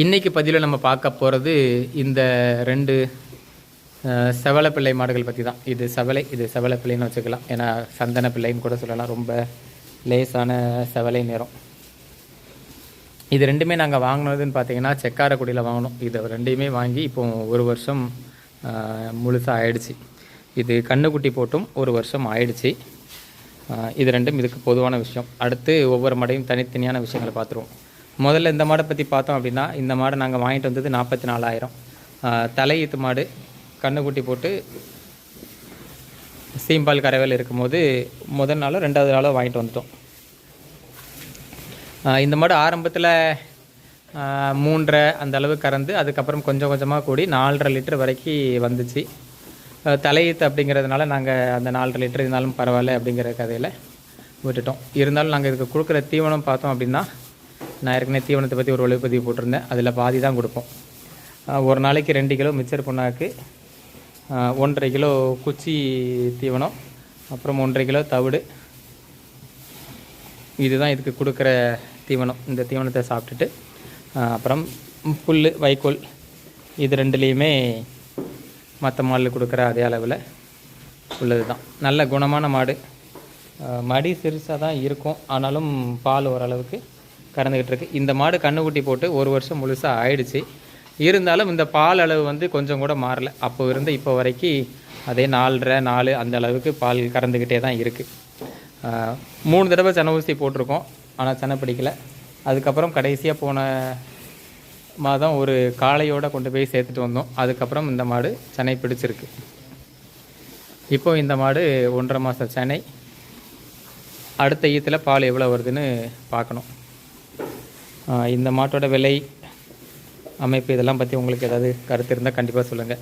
இன்றைக்கி பதிவில் நம்ம பார்க்க போகிறது இந்த 2 செவலை பிள்ளை மாடுகள் பற்றி தான். இது செவலை பிள்ளைன்னு வச்சுக்கலாம். ஏன்னா சந்தன பிள்ளைன்னு கூட சொல்லலாம். ரொம்ப லேசான செவலை நிறம். இது ரெண்டுமே நாங்கள் வாங்கினதுன்னு பார்த்தீங்கன்னா செக்காரக்குடியில் வாங்கினோம். இது ரெண்டையுமே வாங்கி இப்போது 1 வருஷம் முழுசாக ஆயிடுச்சு. இது கண்ணுக்குட்டி போட்டும் 1 வருஷம் ஆயிடுச்சு. இது ரெண்டும் இதுக்கு பொதுவான விஷயம். அடுத்து ஒவ்வொரு மாடையும் தனித்தனியான விஷயங்களை பார்த்துருவோம். முதல்ல இந்த மாடை பற்றி பார்த்தோம் அப்படின்னா, இந்த மாடை நாங்கள் வாங்கிட்டு வந்தது 44,000. தலையீத்து மாடு, கண்ணுக்குட்டி போட்டு சீம்பால் கரைவேல் இருக்கும்போது முதல் நாளோ 2வது நாளோ வாங்கிட்டு வந்துட்டோம். இந்த மாடு ஆரம்பத்தில் 3.5 அந்த அளவு கறந்து அதுக்கப்புறம் கொஞ்சம் கொஞ்சமாக கூடி 4.5 லிட்டர் வரைக்கும் வந்துச்சு. தலையீத்து அப்படிங்கிறதுனால நாங்கள் அந்த 4.5 லிட்டர் இருந்தாலும் பரவாயில்ல அப்படிங்கிற கதையில் விட்டுட்டோம். இருந்தாலும் நாங்கள் இதுக்கு கொடுக்குற தீவனம் பார்த்தோம் அப்படின்னா, நான் ஏற்கனவே தீவனத்தை பற்றி ஒரு ஒளிப்பதிவு போட்டிருந்தேன். அதில் பாதி தான் கொடுப்போம். ஒரு நாளைக்கு 2 கிலோ மிச்சர் புண்ணாக்கு, 1.5 கிலோ குச்சி தீவனம், அப்புறம் 1.5 கிலோ தவிடு. இதுதான் இதுக்கு கொடுக்குற தீவனம். இந்த தீவனத்தை சாப்பிட்டுட்டு அப்புறம் புல், வைக்கோல், இது ரெண்டுலேயுமே மற்ற மாடில் கொடுக்குற அதே அளவில் உள்ளது தான். நல்ல குணமான மாடு. மடி சிறுசாக தான் இருக்கும், ஆனாலும் பால் ஓரளவுக்கு கறந்துக்கிட்டு இருக்குது. இந்த மாடு கண்ணுக்குட்டி போட்டு 1 வருஷம் முழுசாக ஆயிடுச்சு. இருந்தாலும் இந்த பால் அளவு வந்து கொஞ்சம் கூட மாறலை. அப்போ இருந்து இப்போ வரைக்கும் அதே 4.5 4 அந்த அளவுக்கு பால் கறந்துக்கிட்டே தான் இருக்குது. 3 தடவை செனை ஊசி போட்டிருக்கோம், ஆனால் செனை பிடிக்கலை. அதுக்கப்புறம் கடைசியாக போன மாதம் ஒரு காளையோடு கொண்டு போய் சேர்த்துட்டு வந்தோம். அதுக்கப்புறம் இந்த மாடு செனை பிடிச்சிருக்கு. இப்போது இந்த மாடு 1.5 மாத செனை. அடுத்த ஈத்தில் பால் எவ்வளோ வருதுன்னு பார்க்கணும். இந்த மாட்டோட விலை, அமைப்பு இதெல்லாம் பற்றி உங்களுக்கு ஏதாவது கருத்து இருந்தால் கண்டிப்பாக சொல்லுங்கள்.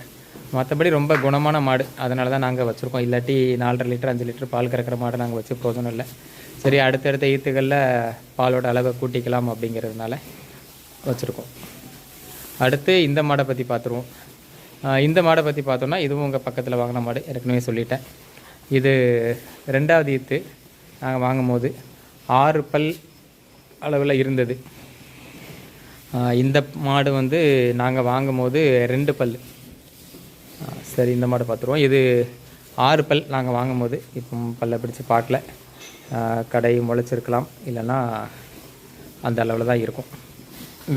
மற்றபடி ரொம்ப குணமான மாடு, அதனால தான் நாங்கள் வச்சுருக்கோம். இல்லாட்டி 4.5 லிட்டர் 5 லிட்டர் பால் கறக்கிற மாடை நாங்கள் வச்சு பிரோஜனம் இல்லை. சரி, அடுத்தடுத்த ஈத்துகளில் பாலோட அளவை கூட்டிக்கலாம் அப்படிங்கிறதுனால வச்சுருக்கோம். அடுத்து இந்த மாடை பற்றி பார்த்துருவோம். இந்த மாடை பற்றி பார்த்தோன்னா, இதுவும் உங்கள் பக்கத்தில் வாங்கின மாடு, ஏற்கனவே சொல்லிட்டேன். இது 2வது ஈத்து. நாங்கள் வாங்கும் போது 6 பல் அளவில் இருந்தது. இந்த மாடு வந்து நாங்கள் வாங்கும் போது 2 பல். சரி, இந்த மாடு பார்த்துருவோம். இது 6 பல் நாங்கள் வாங்கும் போது. இப்போ பல்லை பிடிச்சி பார்க்கல, கடை முளைச்சிருக்கலாம், இல்லைன்னா அந்த அளவில் தான் இருக்கும்.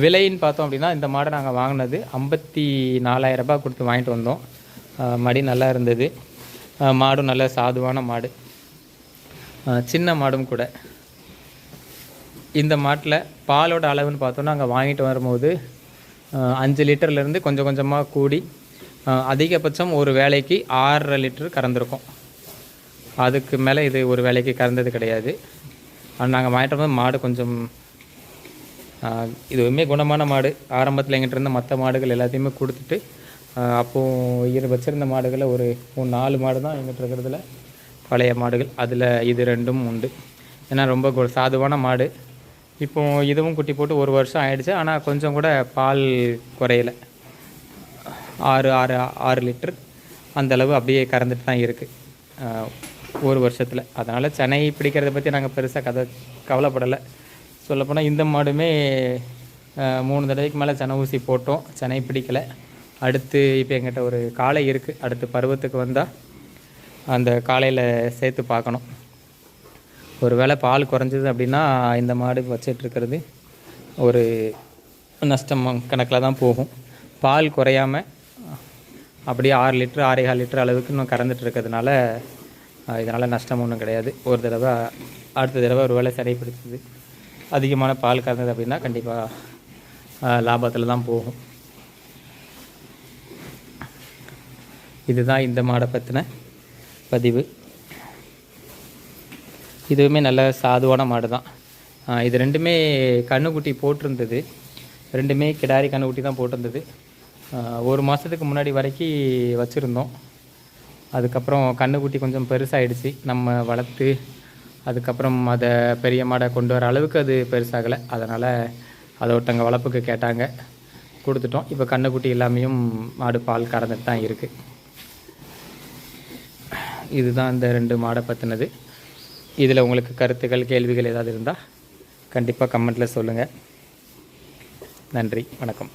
விலைன்னு பார்த்தோம் அப்படின்னா, இந்த மாடை நாங்கள் வாங்கினது 54,000 ரூபாய் கொடுத்து வாங்கிட்டு வந்தோம். மடி நல்லா இருந்தது, மாடும் நல்ல சாதுவான மாடு, சின்ன மாடும் கூட. இந்த மாட்டில் பாலோட அளவுன்னு பார்த்தோன்னா, நாங்கள் வாங்கிட்டு வரும்போது 5 லிட்டர்லேருந்து கொஞ்சம் கொஞ்சமாக கூடி அதிகபட்சம் ஒரு வேளைக்கு 6.5 லிட்டர் கறந்துருக்கோம். அதுக்கு மேலே இது ஒரு வேளைக்கு கறந்தது கிடையாது. ஆனால் நாங்கள் வாங்கிட்டு வரும்போது மாடு கொஞ்சம் இதுவுமே குணமான மாடு. ஆரம்பத்தில் எங்கிட்ட இருந்த மற்ற மாடுகள் எல்லாத்தையுமே கொடுத்துட்டு, அப்போது வச்சுருந்த மாடுகளில் ஒரு 4 மாடு தான் எங்கிட்ட இருக்கிறதுல பழைய மாடுகள். அதில் இது 2ம் உண்டு. ஏன்னா ரொம்ப சாதுவான மாடு. இப்போது இதுவும் குட்டி போட்டு 1 வருஷம் ஆகிடுச்சு, ஆனால் கொஞ்சம் கூட பால் குறையலை. 6 லிட்டர் அந்தளவு அப்படியே கறந்துட்டு தான் இருக்குது 1 வருஷத்தில். அதனால் செனை பிடிக்கிறத பற்றி நாங்கள் பெருசாக கவலைப்படலை. சொல்லப்போனால் இந்த மாடுமே 3 தடவைக்கு மேலே செனை ஊசி போட்டோம், செனை பிடிக்கலை. அடுத்து இப்போ எங்கிட்ட ஒரு காளை இருக்குது. அடுத்து பருவத்துக்கு வந்தால் அந்த காளையில் சேர்த்து பார்க்கணும். ஒரு வேளை பால் குறைஞ்சிது அப்படின்னா இந்த மாடு வச்சிட்ருக்கிறது ஒரு நஷ்டம் கணக்கில் தான் போகும். பால் குறையாமல் அப்படியே 6 லிட்டர் 6.25 லிட்டர் அளவுக்கு இன்னும் கறந்துட்டு இருக்கிறதுனால இதனால் நஷ்டம் ஒன்றும் கிடையாது. ஒரு தடவை அடுத்த தடவை ஒரு வேளை சரி பிடிச்சது அதிகமான பால் கறந்தது அப்படின்னா கண்டிப்பாக லாபத்தில் தான் போகும். இதுதான் இந்த மாடை பற்றின பதிவு. இதுவுமே நல்ல சாதுவான மாடு தான். இது 2மே கண்ணுக்குட்டி போட்டிருந்தது. 2மே கிடாரி கண்ணுக்குட்டி தான் போட்டிருந்தது. 1 மாதத்துக்கு முன்னாடி வரைக்கும் வச்சுருந்தோம். அதுக்கப்புறம் கண்ணுக்குட்டி கொஞ்சம் பெருசாகிடுச்சு. நம்ம வளர்த்து அதுக்கப்புறம் அதை பெரிய மாடை கொண்டு வர அளவுக்கு அது பெருசாகலை. அதனால் அதை ஒருத்தங்க வளர்ப்புக்கு கேட்டாங்க, கொடுத்துட்டோம். இப்போ கண்ணுக்குட்டி எல்லாமேயும் மாடு பால் கறந்துட்டு தான் இருக்குது. இதுதான் இந்த 2 மாடை பற்றினது. இதில் உங்களுக்கு கருத்துக்கள், கேள்விகள் ஏதாவது இருந்தால் கண்டிப்பாக கமெண்ட்டில் சொல்லுங்கள். நன்றி, வணக்கம்.